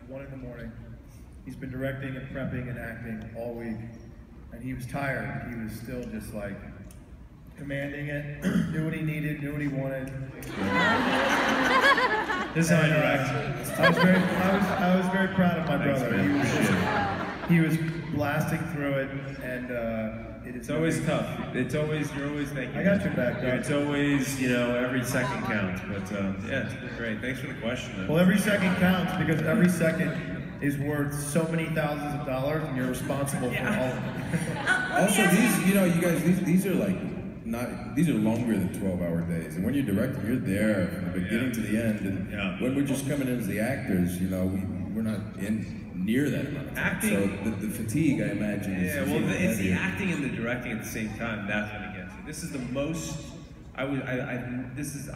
1 in the morning. He's been directing and prepping and acting all week, and he was tired. He was still just like commanding it, knew what he needed, knew what he wanted. This is how I direct. I was very proud of my brother. He was blasting through it, and it's always tough. It's always, you're always thinking. I got your back, though. It's always, you know, every second counts. But yeah, it's been great. Thanks for the question, though. Well, every second counts because every second is worth so many thousands of dollars, and you're responsible for all of it. Also, these, you know, you guys, these are like these are longer than 12-hour days, and when you're directing, you're there from the beginning to the end. And when we're just coming in as the actors, you know, we're not in near that amount of time. Acting, so the fatigue, I imagine, is it's the acting and the directing at the same time. That's when it gets you. This is the most. This is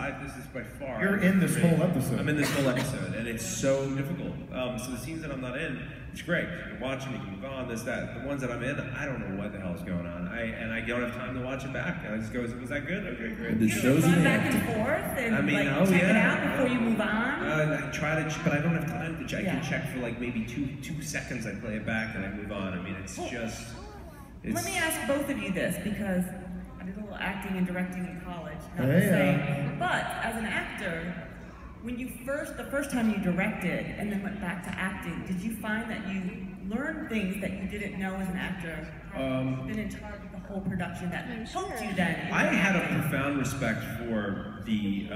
by far. You're in this whole episode. I'm in this whole episode, and it's so difficult. So the scenes that I'm not in, it's great. You can watch them, you can move on. This, that. The ones that I'm in, I don't know what the hell is going on. I don't have time to watch it back. I just go, was that good? Okay, great. The show's run back and forth, and check it out before you move on. I try to, but I don't have time to check. I can check for like maybe two seconds. I play it back and I move on. I mean, it's just. Let me ask both of you this, because I did a little acting and directing in college, not the same. But as an actor, when you the first time you directed and then went back to acting, did you find that you learned things that you didn't know as an actor? Been in charge of the whole production that helped you then? I had a profound respect for the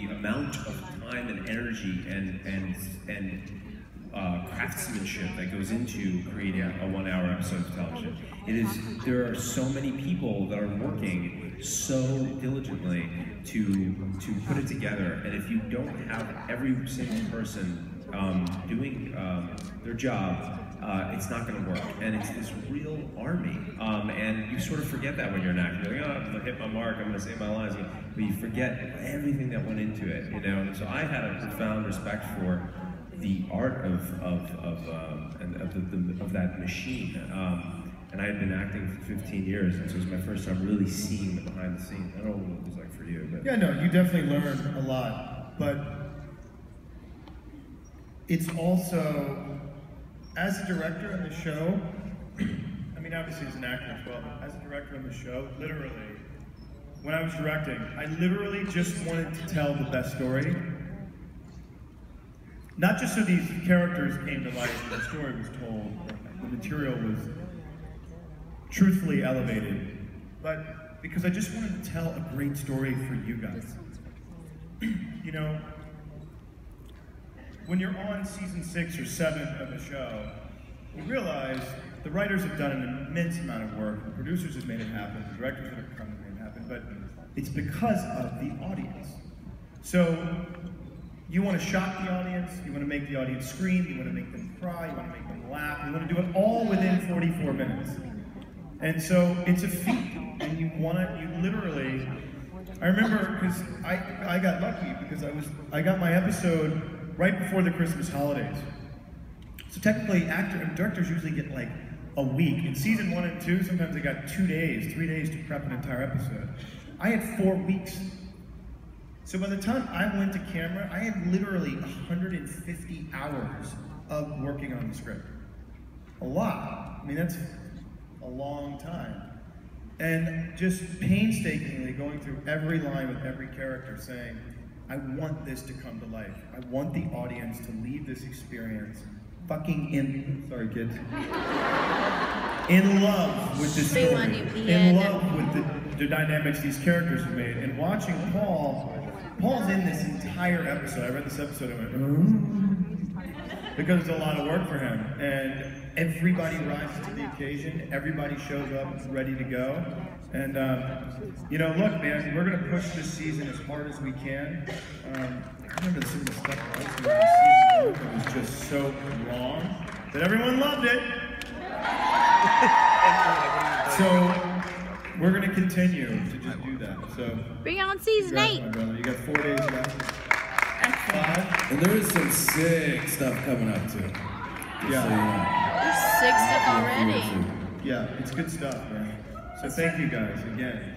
amount of time and energy and craftsmanship that goes into creating a 1-hour episode of television. There are so many people that are working so diligently to put it together, and if you don't have every single person doing their job, it's not going to work. And it's this real army, and you sort of forget that when you're an actor. You're like, oh, I'm going to hit my mark, I'm going to say my lines, but you forget everything that went into it, you know. And so I had a profound respect for the art of that machine, and I had been acting for 15 years, and so it was my first time really seeing the behind the scenes. I don't know what it was like for you, but yeah, no, you definitely learn a lot, but it's also, as a director on the show, I mean, obviously as an actor as well, but as a director on the show, literally, when I was directing, I literally just wanted to tell the best story. Not just so these characters came to life and the story was told, the material was truthfully elevated, but because I just wanted to tell a great story for you guys. You know, when you're on season 6 or 7 of a show, you realize the writers have done an immense amount of work, the producers have made it happen, the directors have come and made it happen, but it's because of the audience. So, you want to shock the audience, you want to make the audience scream, you want to make them cry, you want to make them laugh, you want to do it all within 44 minutes. And so it's a feat, and you literally, I remember, because I got lucky, because I got my episode right before the Christmas holidays. So technically, directors usually get like a week. In season 1 and 2, sometimes they got 2 days, 3 days to prep an entire episode. I had 4 weeks. So by the time I went to camera, I had literally 150 hours of working on the script. A lot. I mean, that's a long time. And just painstakingly going through every line with every character saying, I want this to come to life. I want the audience to leave this experience sorry kids, in love with this story, in love with the dynamics these characters have made. And watching Paul's in this entire episode. I read this episode and I went, because it's a lot of work for him. And everybody rises to the occasion. Everybody shows up ready to go. And, you know, look, man, we're going to push this season as hard as we can. I remember some of the stuff I was doing this season that was just so wrong that everyone loved it. So, we're going to continue to just do that. So bring on season 8. My brother. You got 4 days left. 5. And there is some sick stuff coming up too. Yeah. There's 6 stuff already. Yeah, it's good stuff, man. So thank you guys again.